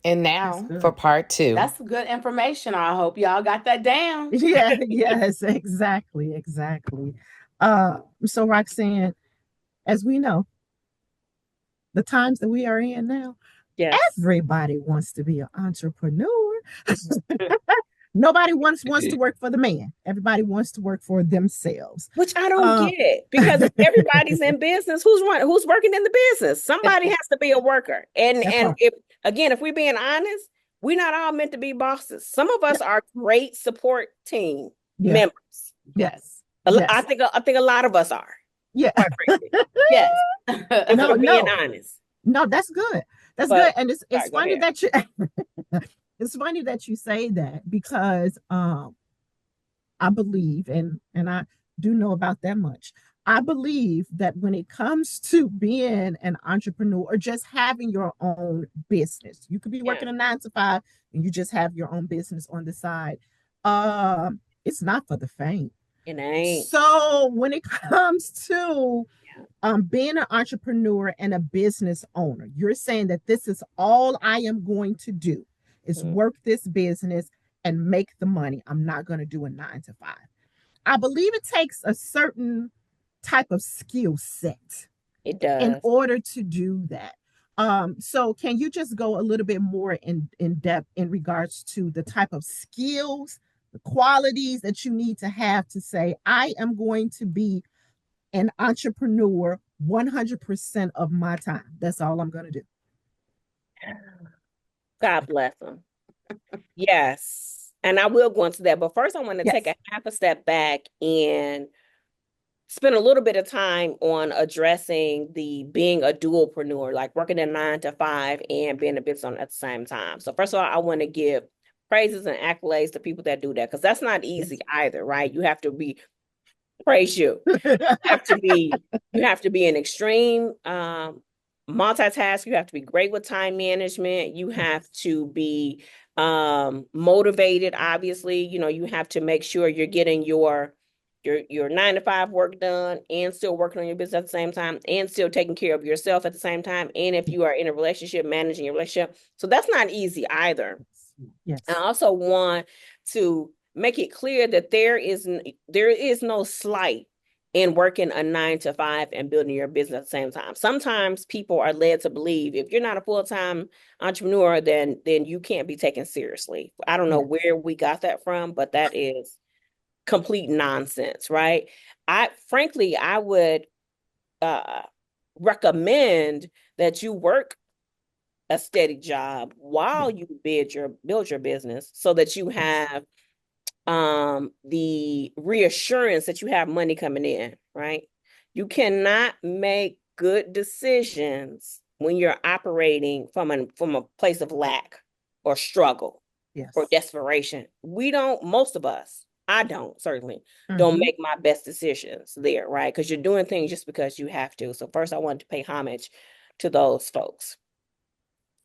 And That's now for good. part two. That's good information. I hope y'all got that down. Yeah, yes, exactly, exactly. So Roxanne, as we know, the times that we are in now, Yes. everybody wants to be an entrepreneur. Nobody wants to work for the man. Everybody wants to work for themselves. Which I don't Um, get, because if everybody's in business, who's working in the business? Somebody has to be a worker. And that and part. if we're being honest, we're not all meant to be bosses. Some of Yeah, us are great support team yeah, members. yes, I yes, think a lot of us are, yeah. quite frankly. Yes. If No, we're being no, honest. no. That's good. That's good. But And it's sorry, go funny ahead. that you it's funny that you say that because I believe, and I do know about that much. I believe that when it comes to being an entrepreneur or just having your own business, you could be Yeah, working a 9 to 5 and you just have your own business on the side. It's not for the faint. it ain't. So when it comes to Yeah. being an entrepreneur and a business owner, you're saying that this is all I am going to do is Mhm. work this business and make the money. I'm not going to do a 9 to 5. I believe it takes a certain type of skill set It in does. order to do that. So can you just go a little bit more in depth in regards to the type of skills, the qualities that you need to have to say, I am going to be an entrepreneur 100% of my time. That's all I'm going to do. God bless them. Yes. And I will go into that. But first, I want to take Yes. a half a step back and spend a little bit of time on addressing the being a dualpreneur, like working a 9 to 5 and being a business owner at the same time. So first of all, I want to give praises and accolades to people that do that, because that's not easy Yes. either, right? You have to be praise you. You have to be an extreme multitask. You have to be great with time management. You have to be motivated, obviously. You have to make sure you're getting your 9 to 5 work done and still working on your business at the same time and still taking care of yourself at the same time. And if you are in a relationship, managing your relationship. So that's not easy either. I Yes. also want to make it clear that there is no slight in working a 9 to 5 and building your business at the same time. Sometimes people are led to believe if you're not a full-time entrepreneur, then you can't be taken seriously. I don't know Yes. where we got that from, but that is complete nonsense, right? I would uh, recommend that you work a steady job while you build your business, so that you Yes. have the reassurance that you have money coming in, right? You cannot make good decisions when you're operating from a place of lack or struggle or Yes. desperation. We don't, most of us, I don't certainly don't Mm-hmm. make my best decisions there, right? Because you're doing things just because you have to. So first I wanted to pay homage to those folks.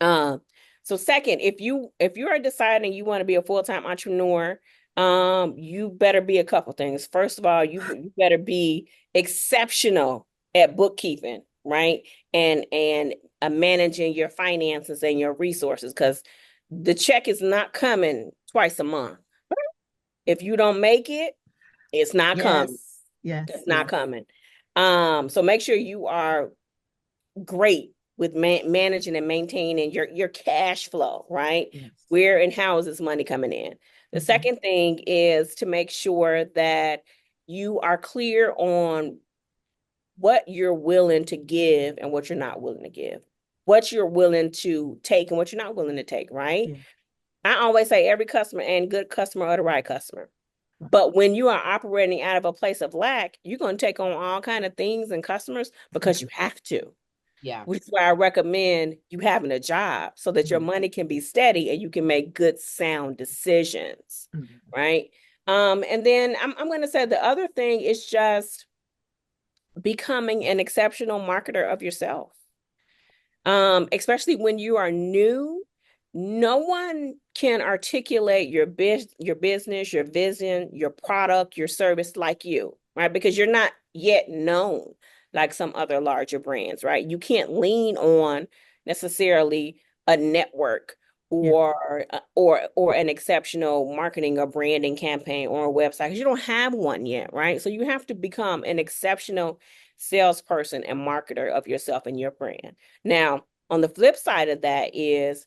Um, so second, if you are deciding you want to be a full-time entrepreneur, you better be a couple things. First of all, you better be exceptional at bookkeeping, right? And managing your finances and your resources, because the check is not coming twice a month. If you don't make it, it's not coming. Yes. Yes. It's not Yes. coming. So make sure you are great with managing and maintaining your cash flow, right? Yes. Where and how is this money coming in? The Mm-hmm. second thing is to make sure that you are clear on what you're willing to give and what you're not willing to give, what you're willing to take and what you're not willing to take, right? Yeah. I always say every customer and good customer are the right customer. Right. But when you are operating out of a place of lack, you're going to take on all kind of things and customers Yeah. because you have to, Yeah. which is why I recommend you having a job so that your Yeah. money can be steady and you can make good, sound decisions, Mm-hmm. right? And then I'm going to say the other thing is just becoming an exceptional marketer of yourself. Especially when you are new, no one can articulate your business, your vision, your product, your service like you, right? Because you're not yet known like some other larger brands, right? You can't lean on necessarily a network Yeah. or an exceptional marketing or branding campaign or a website because you don't have one yet, right? So you have to become an exceptional salesperson and marketer of yourself and your brand. Now, on the flip side of that is,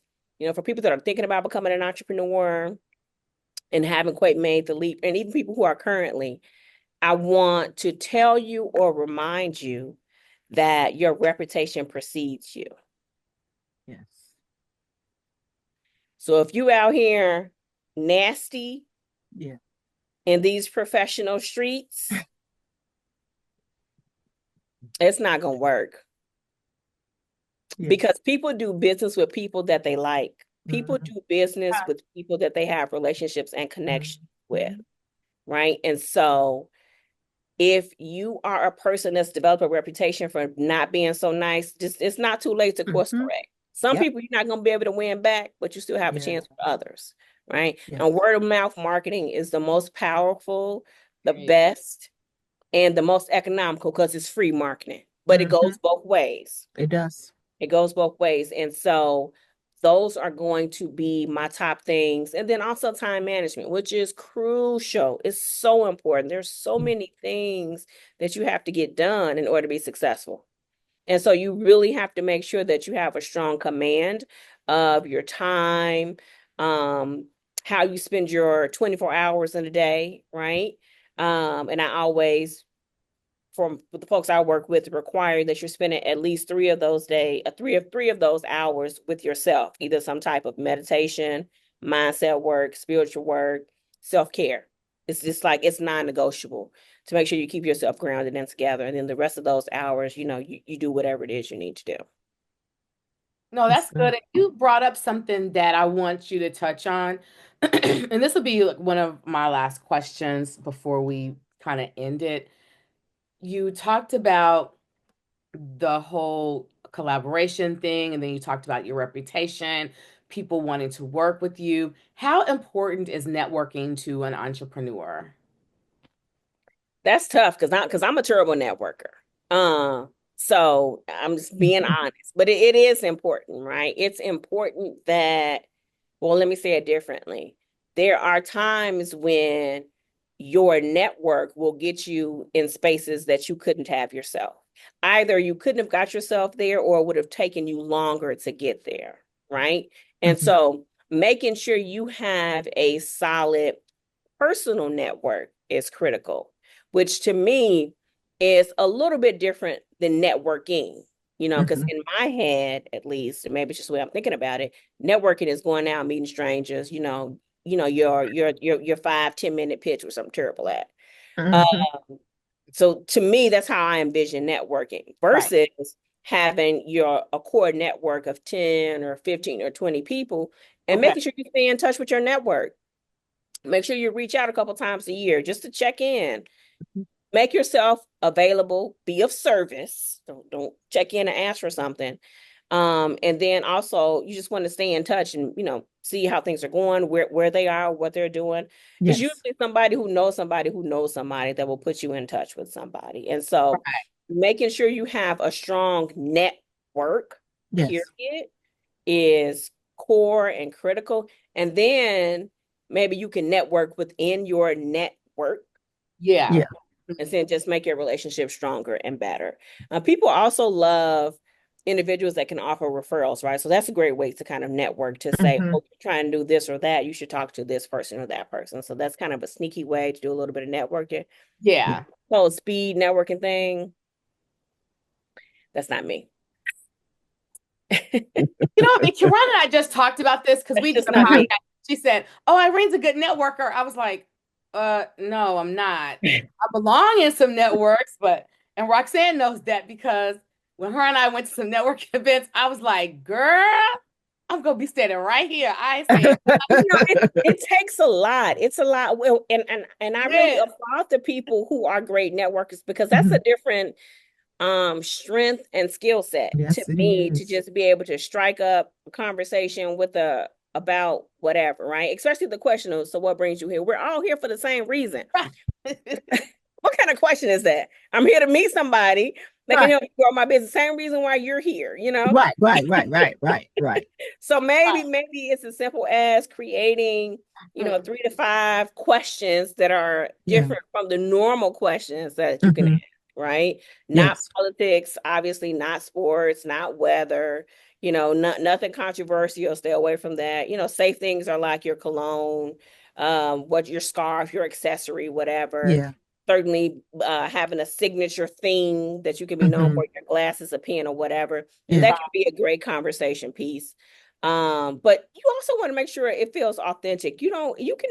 for people that are thinking about becoming an entrepreneur and haven't quite made the leap, and even people who are currently, I want to tell you or remind you that your reputation precedes you. Yes. So if you out here nasty Yeah. in these professional streets, it's not going to work. Yeah. Because people do business with people that they like. People Mhm. do business with people that they have relationships and connections with, Mhm. right? And so if you are a person that's developed a reputation for not being so nice, just it's not too late to course Mhm. correct. Some Yep. people you're not going to be able to win back, but you still have a Yeah. chance for others, right? Yes. And word of mouth marketing is the most powerful, the Right. best, and the most economical because it's free marketing, but it Mhm. goes both ways. It does. It goes both ways. And so those are going to be my top things. And then also time management, which is crucial. It's so important. There's so many things that you have to get done in order to be successful. And so you really have to make sure that you have a strong command of your time, how you spend your 24 hours in a day, right? And I always from the folks I work with require that you're spending at least 3 of those hours with yourself, either some type of meditation, mindset work, spiritual work, self-care. It's just like it's non-negotiable to make sure you keep yourself grounded and together. And then the rest of those hours, you do whatever it is you need to do. No, That's that's good. good. And you brought up something that I want you to touch on. And this will be like one of my last questions before we kind of end it. You talked about the whole collaboration thing, and then you talked about your reputation, people wanting to work with you. How important is networking to an entrepreneur? That's tough because I'm a terrible networker. So I'm just being honest, but it is important, right? It's important that, well, let me say it differently. There are times when your network will get you in spaces that you couldn't have yourself. Either you couldn't have got yourself there or it would have taken you longer to get there, right? And Mhm. so making sure you have a solid personal network is critical, which to me is a little bit different than networking, because Mhm. in my head, at least, and maybe it's just the way I'm thinking about it, networking is going out, meeting strangers, your 5-10 minute pitch or something terrible at. Uh, Mhm. so to me, that's how I envision networking Right. versus having a core network of 10 or 15 or 20 people and Okay. making sure you stay in touch with your network. Make sure you reach out a couple times a year just to check in. Make yourself available, be of service. Don't check in and ask for something. And then also you just want to stay in touch and see how things are going, where they are, what they're doing. It's Yes. usually somebody who knows somebody who knows somebody that will put you in touch with somebody. And so Right. making sure you have a strong network, Yes. period, is core and critical. And then maybe you can network within your network Yeah. Yeah. and then just make your relationship stronger and better. People also love individuals that can offer referrals, right? So that's a great way to kind of network to say, Mhm. oh, you're trying to do this or that, you should talk to this person or that person. So that's kind of a sneaky way to do a little bit of networking. Yeah. So speed networking thing, that's not me. Kiran and I just talked about this because That's we did just a not me. podcast. She said, "Oh, Irene's a good networker." I was like, no, I'm not. I belong in some networks, and Roxanne knows that because when her and I went to some network events, I was like, girl, I'm gonna be standing right here. I ain't saying It takes a lot. It's a lot. Well, and I really yes. applaud the people who are great networkers, because that's a different strength and skill set to Yes, it me, to is. just be able to strike up a conversation with about whatever, right? Especially the question of, so what brings you here? We're all here for the same reason. What kind of question is that? I'm here to meet somebody that can Right, help me grow my business. Same reason why you're here, you know? right. So maybe Right. it's as simple as creating, 3 to 5 questions that are Yeah. different from the normal questions that you can Hmm. ask, right? Not Yes. politics, obviously, not sports, not weather, nothing controversial. Stay away from that. Safe things are like your cologne, what your scarf, your accessory, whatever. Yeah. Certainly, having a signature theme that you can be known Hmm. for, your glasses, a pen, or whatever, and Yeah. that can be a great conversation piece. But you also want to make sure it feels authentic. You can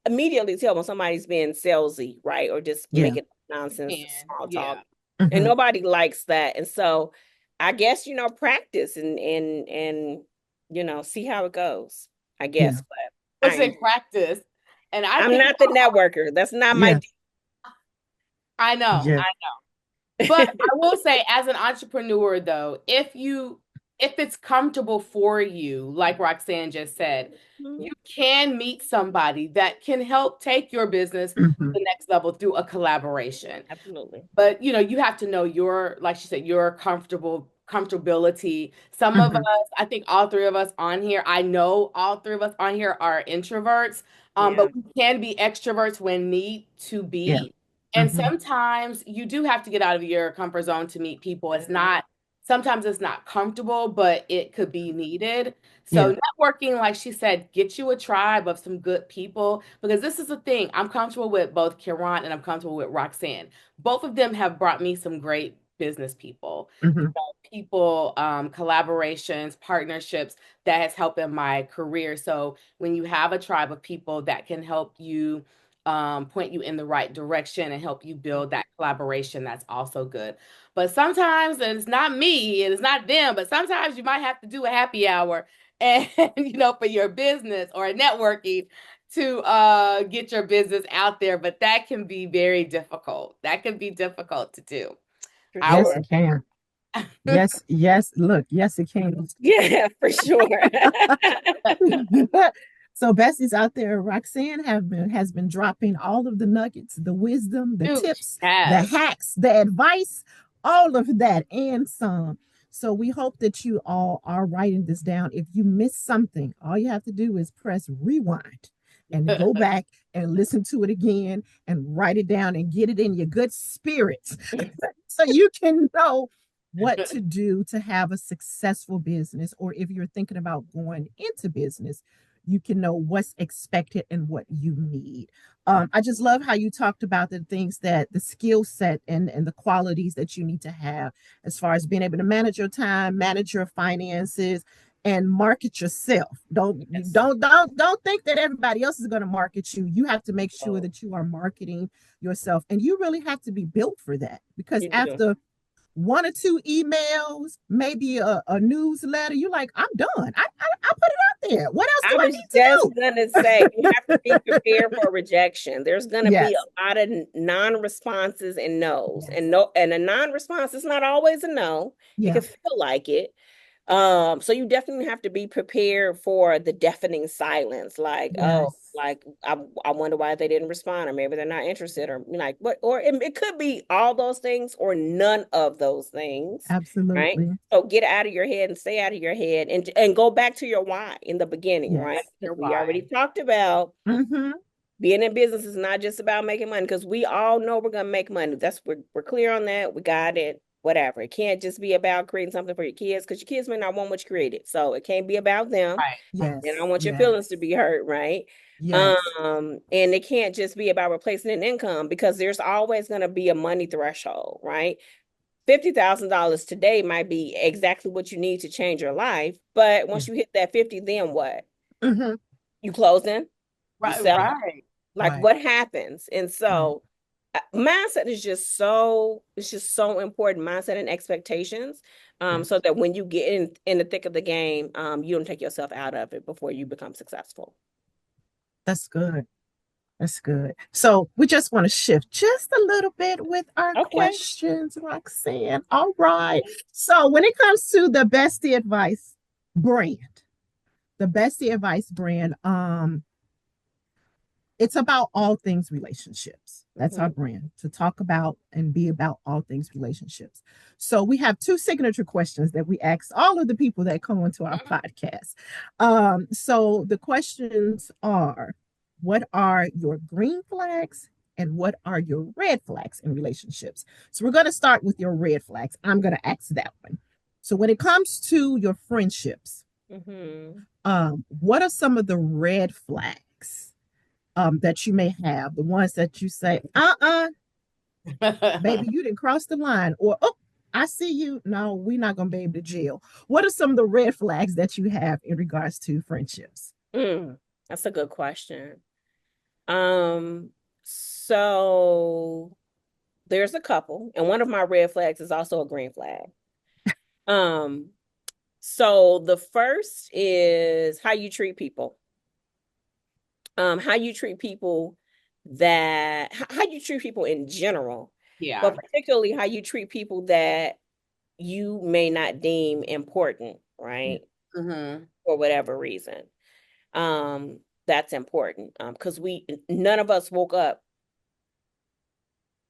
immediately tell when somebody's being salesy, right? Or just Yeah. making nonsense And small talk. yeah. And Hmm. nobody likes that. And so I guess, practice and see how it goes, I Yeah. guess. But Let's say practice. And I I'm think not the networker. That's not my Yeah. deal. I know. Yeah. But I will say, as an entrepreneur, though, if it's comfortable for you, like Roxanne just said, Mhm. you can meet somebody that can help take your business to Hmm. the next level through a collaboration. Absolutely. But you have to know your, like she said, your comfortability. Some of us, Hmm. I think all three of us on here, I know all three of us on here are introverts, Yeah. but we can be extroverts when need to Yeah. be. And Hmm. sometimes you do have to get out of your comfort zone to meet people. Sometimes it's not comfortable, but it could be needed. Yeah. So networking, like she said, get you a tribe of some good people, because this is the thing. I'm comfortable with both Kiran and I'm comfortable with Roxanne. Both of them have brought me some great business people, Hmm. collaborations, partnerships that has helped in my career. So when you have a tribe of people that can help you, point you in the right direction and help you build that collaboration, that's also good. But sometimes, and it's not me and it's not them, but sometimes you might have to do a happy hour and for your business or networking to get your business out there, but that can be very difficult. That can be difficult to do. For I Yes, sure. it can. Yes. Yes. Look. Yes, it can. Yeah, for sure. So Bessie's out there. Roxanne has been dropping all of the nuggets, the wisdom, the do. tips, the Yes. hacks, the advice, all of that and some. So we hope that you all are writing this down. If you miss something, all you have to do is press rewind and go back and listen to it again and write it down and get it in your good spirits so you can know what to do to have a successful business, or if you're thinking about going into business, you can know what's expected and what you need. I just love how you talked about the things that the skill set and the qualities that you need to have as far as being able to manage your time, manage your finances, and market yourself. Yes. Don't think that everybody else is going to market you. You have to make sure Oh, that you are marketing yourself, and you really have to be built for that, because You do. after one or two emails, maybe a newsletter, you're like, I'm done. I put it out there. What else do I I was need to just do? gonna say, you have to be prepared for rejection. There's gonna be Yes. a lot of non-responses and no's, Yes. and no, and a non-response is not always a no. It Yeah. can feel like it. So you definitely have to be prepared for the deafening silence, like, oh, Yes. like I wonder why they didn't respond, or maybe they're not interested, or like what, or it could be all those things or none of those things, right? Absolutely. So get out of your head and stay out of your head, and go back to your why in the beginning, right? Yes. your Because we why. already talked about Mm-hmm. being in business is not just about making money, because we all know we're gonna make money. We're clear on that. We got it. Whatever. It can't just be about creating something for your kids, because your kids may not want what you created. So it can't be about them. Right. And I Yes. don't want your Yes. feelings to be hurt, right? Yes. And it can't just be about replacing an income, because there's always gonna be a money threshold, right? $50,000 today might be exactly what you need to change your life, but Yeah. once you hit that 50, then what? Mm-hmm. You closing? You Right. sell? Right. Like Right. what happens? And Right. so mindset is just so, it's just so important. Mindset and expectations. Yeah. So that when you get in the thick of the game, you don't take yourself out of it before you become successful. That's good. That's good. So we just want to shift just a little bit with our Okay. questions, Roxanne. All right. So when it comes to the bestie advice brand, the bestie advice brand, it's about all things relationships. That's our Mhm. brand, to talk about and be about all things relationships. So we have two signature questions that we ask all of the people that come onto our podcast. So the questions are, what are your green flags and what are your red flags in relationships? So we're going to start with your red flags. I'm going to ask that one. So when it comes to your friendships, Mhm. what are some of the red flags that you may have, the ones that you say, baby, you didn't cross the line, or oh, I see you. No, we're not gonna be able to jail. What are some of the red flags that you have in regards to friendships? That's a good question. Um, so there's a couple, and one of my red flags is also a green flag. Um, so the first is how you treat people. How you treat people how you treat people in general, Yeah. but particularly how you treat people that you may not deem important, right? Mm-hmm. For whatever reason. Um, that's important. Because none of us woke up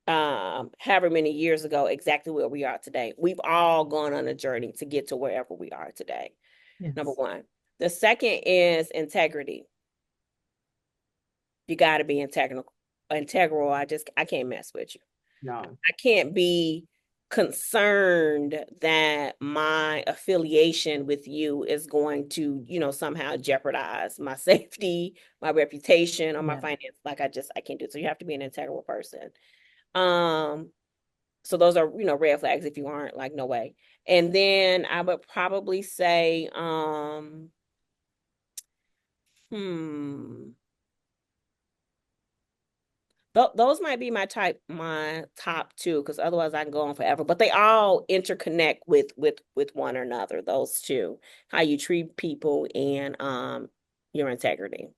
however many years ago exactly where we are today. We've all gone on a journey to get to wherever we are today. Number Yes. one. The second is integrity. You got to be integral. I can't mess with you. No. I can't be concerned that my affiliation with you is going to, somehow jeopardize my safety, my reputation, or my Yeah. finance. Like I can't do it. So you have to be an integral person. Um, so those are, red flags if you aren't, like, no way. And then I would probably say, hmm. Those might be my top two, because otherwise I can go on forever. But they all interconnect with one another. Those two, how you treat people and your integrity.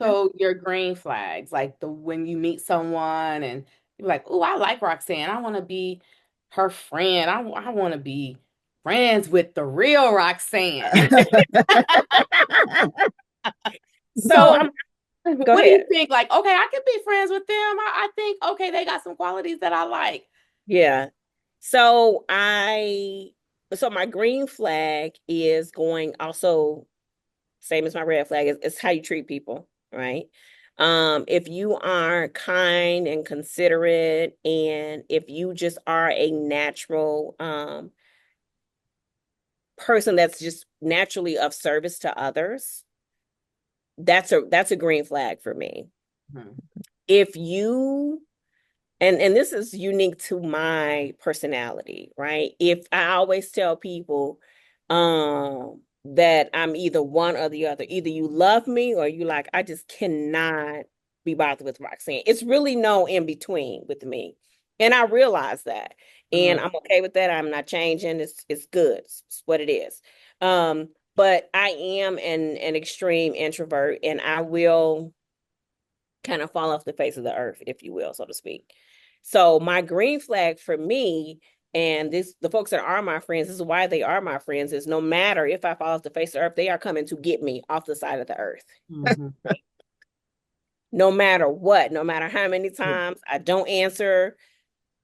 Okay. So your green flags, like the when you meet someone and you're like, oh, I like Roxanne. I want to be her friend. I want to be friends with the real Roxanne. So So go what do you ahead. think? Like, okay, I could be friends with them. I think, okay, they got some qualities that I like. Yeah. So so my green flag is going also same as my red flag is how you treat people, right? If you are kind and considerate, and if you just are a natural person that's just naturally of service to others, that's a green flag for me. Mhm. If you and this is unique to my personality, right? If I always tell people that I'm either one or the other, either you love me or you like, I just cannot be bothered with Roxanne. It's really no in between with me. And I realize that. And Mhm. I'm okay with that. I'm not changing. It's good. It's what it is. But I am an extreme introvert, and I will kind of fall off the face of the earth, if you will, so to speak. So my green flag for me, and the folks that are my friends, this is why they are my friends, is no matter if I fall off the face of the earth, they are coming to get me off the side of the earth. Mhm. No matter what, no matter how many Yeah. times I don't answer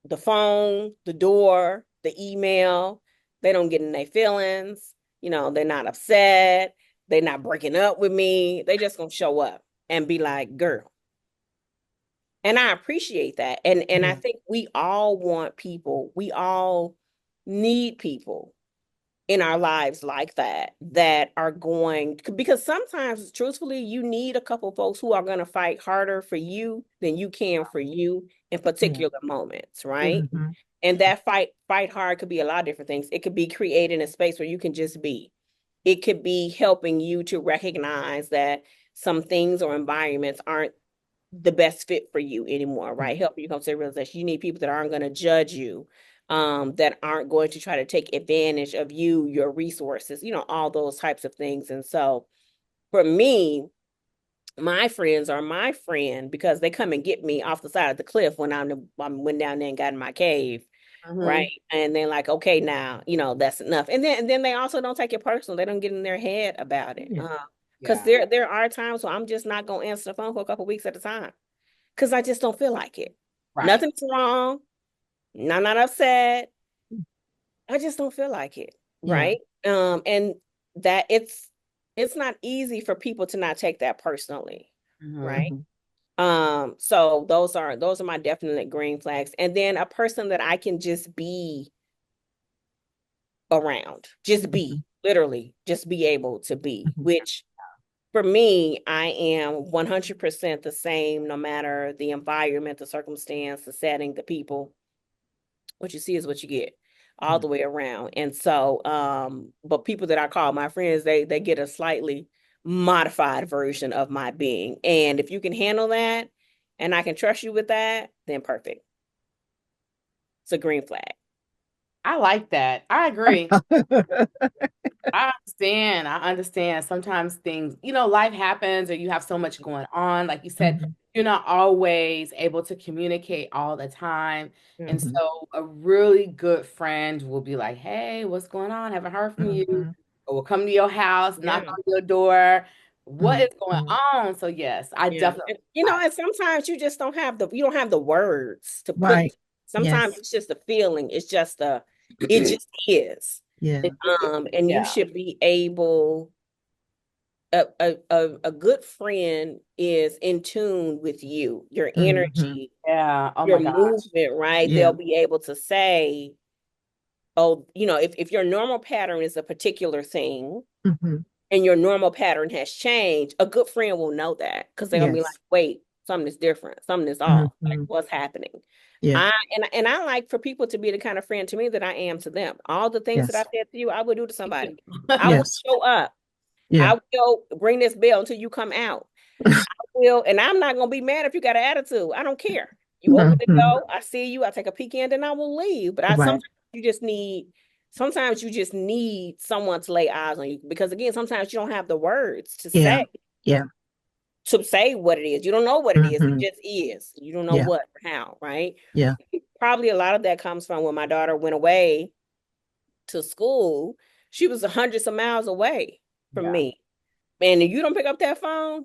the phone, the door, the email, they don't get in their feelings. They're not upset. They're not breaking up with me. They just gonna show up and be like, girl, and I appreciate that. And I Yeah. think we all want people, we all need people in our lives like that are going, because sometimes truthfully you need a couple folks who are going to fight harder for you than you can for you in Yeah. particular moments, right? Mm-hmm. And that fight hard could be a lot of different things. It could be creating a space where you can just be. It could be helping you to recognize that some things or environments aren't the best fit for you anymore, right? Helping you come to the realization you need people that aren't going to judge you, that aren't going to try to take advantage of you, your resources, all those types of things. And so for me, my friends are my friend because they come and get me off the side of the cliff when I went down there and got in my cave. Right. And then like, okay, now, that's enough. And then they also don't take it personal. They don't get in their head about it. Because there are times where I'm just not going to answer the phone for a couple of weeks at a time because I just don't feel like it. Right. Nothing's wrong. I'm not upset. I just don't feel like it. Right. And that it's not easy for people to not take that personally. Right. So those are my definite green flags. And then a person that I can just be around, literally just be able to be, which for me, I am 100% the same, no matter the environment, the circumstance, the setting, the people. What you see is what you get all the way around. And so, but people that I call my friends, they get a slightly modified version of my being. And if you can handle that and I can trust you with that, then perfect. It's a green flag. I like that. I agree. I understand. Sometimes things, life happens or you have so much going on. Like you said, you're not always able to communicate all the time. And so a really good friend will be like, hey, what's going on? Haven't heard from you. Or will come to your house, knock on your door. What is going on? So yes, I definitely. And sometimes you just don't have the words to put. Sometimes it's just a feeling. It's just it just is. And you should be able. A good friend is in tune with you, your energy, your movement, right? They'll be able to say, oh, if your normal pattern is a particular thing and your normal pattern has changed, a good friend will know that because they're gonna be like, wait, something is different, something is off, like what's happening. And I like for people to be the kind of friend to me that I am to them. All the things that I said to you, I would do to somebody. I will show up. I will ring this bell until you come out. I will, and I'm not gonna be mad if you got an attitude. I don't care. You open the door, I see you, I take a peek in, and I will leave. But sometimes you just need someone to lay eyes on you because again, sometimes you don't have the words to say. To say what it is. You don't know what it is. It just is. You don't know what or how, right? Probably a lot of that comes from when my daughter went away to school. She was hundreds of miles away from me. And if you don't pick up that phone,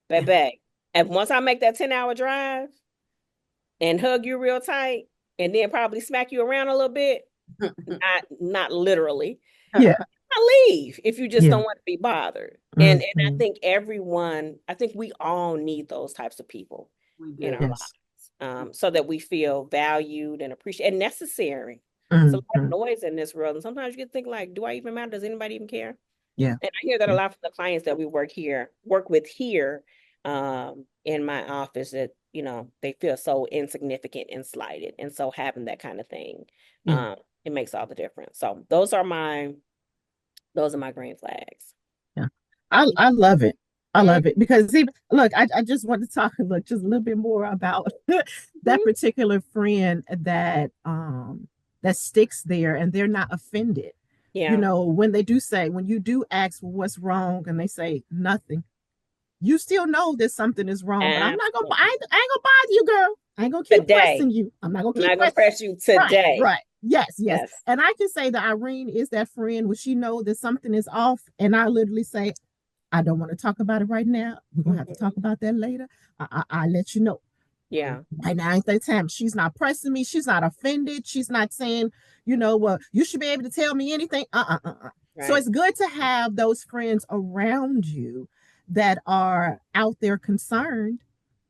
baby, and once I make that 10-hour drive and hug you real tight and then probably smack you around a little bit, not literally. I leave if you just don't want to be bothered. And I think we all need those types of people in our lives, so that we feel valued and appreciated and necessary. There's a lot of noise in this world, and sometimes you get to think like, do I even matter? Does anybody even care? And I hear that a lot from the clients that we work with here in my office, that they feel so insignificant and slighted, and so having that kind of thing, it makes all the difference. So those are my green flags. I love it. I love it because I just want to talk just a little bit more about that particular friend that sticks there and they're not offended. When they do say, when you do ask what's wrong and they say nothing, you still know that something is wrong. But I ain't gonna bother you, girl. I ain't gonna keep pressing you. I'm not gonna press you today. Right. Yes. And I can say that Irene is that friend when she knows that something is off, and I literally say, I don't want to talk about it right now. We're gonna have to talk about that later. I'll let you know. Right now ain't that time. She's not pressing me. She's not offended. She's not saying, well, you should be able to tell me anything. So it's good to have those friends around you that are out there concerned.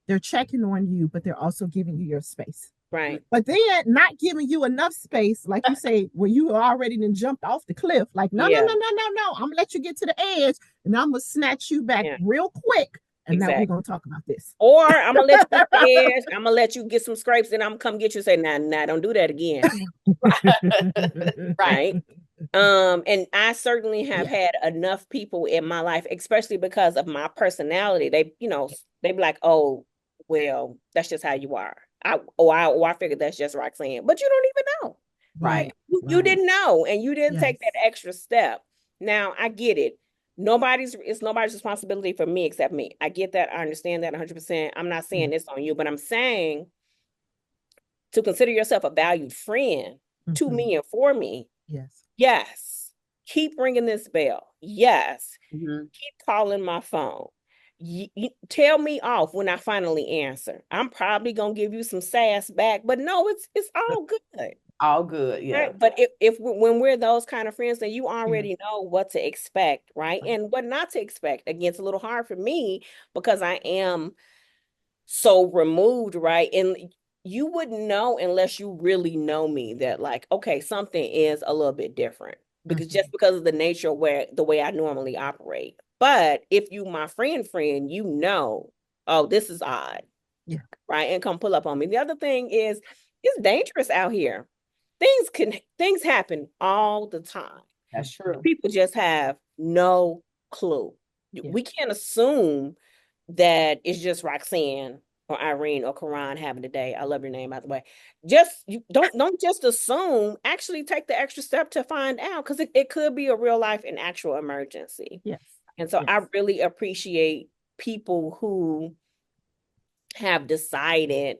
They're checking on you, but they're also giving you your space. But then not giving you enough space, like you say, where you already then jumped off the cliff. Like, no. I'm gonna let you get to the edge and I'm gonna snatch you back real quick. And now we're gonna talk about this. Or I'm gonna let you get the edge, I'm gonna let you get some scrapes, and I'm gonna come get you and say, nah, don't do that again. Right. And I certainly have had enough people in my life, especially because of my personality. They, they be like, oh, well, that's just how you are. I figured that's just Roxanne, but you don't even know. Right. You didn't know, and you didn't take Yes. that extra step. Now I get it. It's nobody's responsibility for me except me. I get that. I understand that 100%. I'm not saying this on you, but I'm saying to consider yourself a valued friend to me and for me. Yes. Yes. Keep ringing this bell. Yes. Mm-hmm. Keep calling my phone. Tell me off when I finally answer. I'm probably gonna give you some sass back, but no, it's all good. All good, yeah. Right? But when we're those kind of friends, then you already know what to expect, right? And what not to expect. Again, it's a little hard for me because I am so removed, right? And you wouldn't know unless you really know me that, like, okay, something is a little bit different just because of the nature of the way I normally operate. But if you my friend, oh, this is odd. Yeah. Right. And come pull up on me. The other thing is it's dangerous out here. Things happen all the time. That's true. People just have no clue. Yeah. We can't assume that it's just Roxanne or Irene or Karan having a day. I love your name, by the way. You don't just assume. Actually, take the extra step to find out, because it could be a real life and actual emergency. Yes. And so I really appreciate people who have decided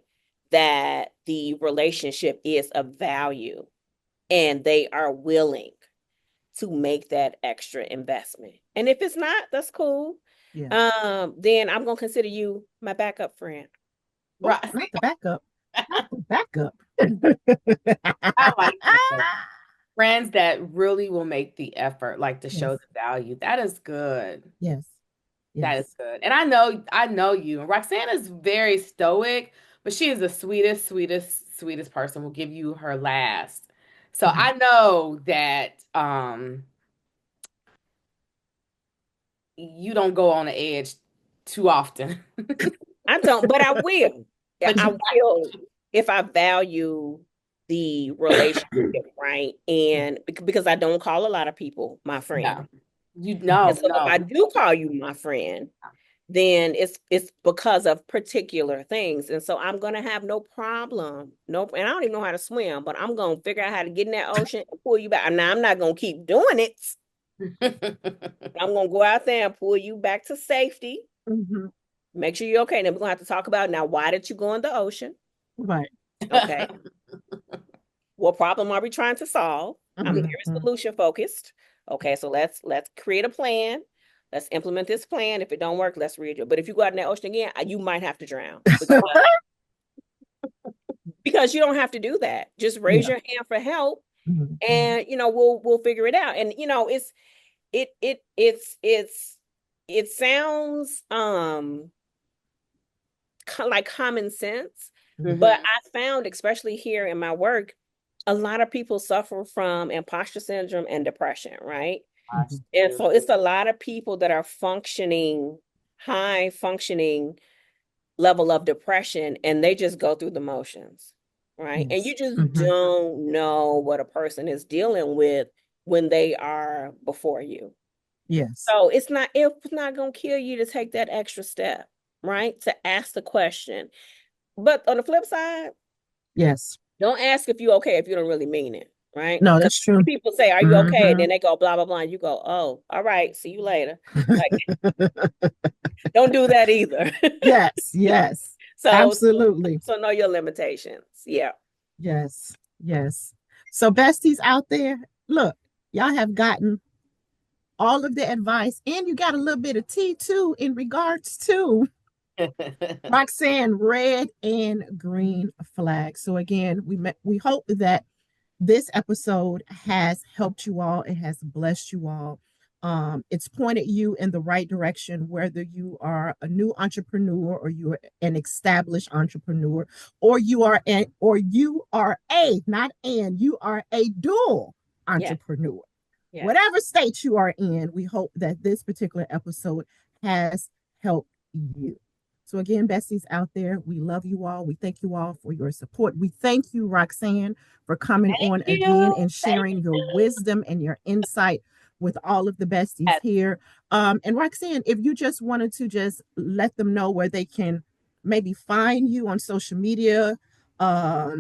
that the relationship is of value and they are willing to make that extra investment. And if it's not, that's cool. Yeah. Then I'm gonna consider you my backup friend. Right. Not the backup. Not the backup. I like that. Friends that really will make the effort, like to show the value. That is good. Yes. That is good. And I know you. Roxanne is very stoic, but she is the sweetest person. Will give you her last. So I know that you don't go on the edge too often. I don't, but I will. But I will if I value the relationship, right? And because I don't call a lot of people my friend. No. So if I do call you my friend, then it's because of particular things. And so I'm gonna have no problem. Nope. And I don't even know how to swim, but I'm gonna figure out how to get in that ocean and pull you back. Now I'm not gonna keep doing it. I'm gonna go out there and pull you back to safety. Make sure you're okay. Then we're gonna have to talk about, now, why did you go in the ocean? Right. Okay. What problem are we trying to solve? I'm very solution focused. Okay, so let's create a plan. Let's implement this plan. If it don't work, let's redo it. But if you go out in that ocean again, you might have to drown. Because you don't have to do that. Just raise your hand for help, and we'll figure it out. And it sounds like common sense, but I found, especially here in my work, a lot of people suffer from imposter syndrome and depression, right? And so it's a lot of people that are high functioning level of depression, and they just go through the motions, right? And you just don't know what a person is dealing with when they are before you. Yes. So it's not going to kill you to take that extra step, right? To ask the question. But on the flip side, yes, don't ask if you're okay if you don't really mean it, right? No, that's true. People say, "Are you okay?" And then they go blah blah blah, and you go, "Oh, all right, see you later." Like, don't do that either. Yes. So absolutely. So know your limitations. Yeah. Yes. So besties out there, look, y'all have gotten all of the advice, and you got a little bit of tea too in regards to Roxanne red and green flag. So again, we hope that this episode has helped you all. It has blessed you all. It's pointed you in the right direction, whether you are a new entrepreneur or you're an established entrepreneur, or you are a dual entrepreneur. Yeah. Whatever state you are in, we hope that this particular episode has helped you. So again, besties out there, we love you all. We thank you all for your support. We thank you, Roxanne, for coming on Thank again you. and sharing your wisdom and your insight with all of the besties Yes. here. And Roxanne, if you just wanted to just let them know where they can maybe find you on social media. I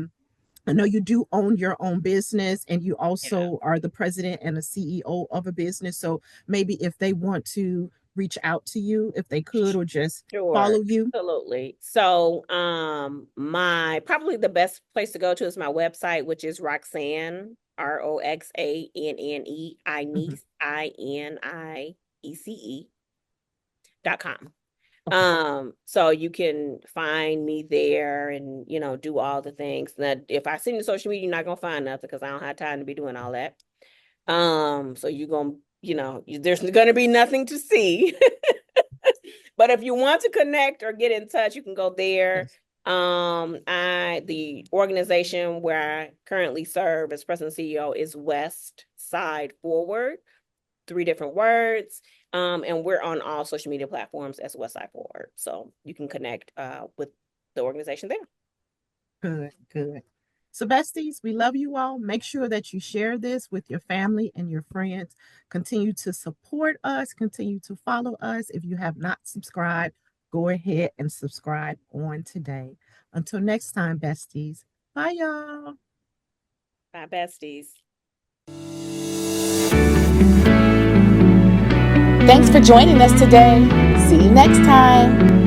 know you do own your own business and you Yeah. also are the president and the CEO of a business. So maybe if they want to reach out to you, if they could, or just Sure, follow you. absolutely. So, my probably the best place to go to is my website, which is Roxanne, ROXANNE, Mhm. INIECE.com. Okay. So you can find me there and, do all the things. Now, if I send you social media, you're not gonna find nothing because I don't have time to be doing all that. So you're gonna, there's gonna be nothing to see. But if you want to connect or get in touch, you can go there. Yes. The organization where I currently serve as president and CEO is West Side Forward, 3 different words. And we're on all social media platforms as West Side Forward. So you can connect with the organization there. Good, good. So, besties, we love you all. Make sure that you share this with your family and your friends. Continue to support us, continue to follow us. If you have not subscribed, go ahead and subscribe on today. Until next time, besties. Bye, y'all. Bye, besties. Thanks for joining us today. See you next time.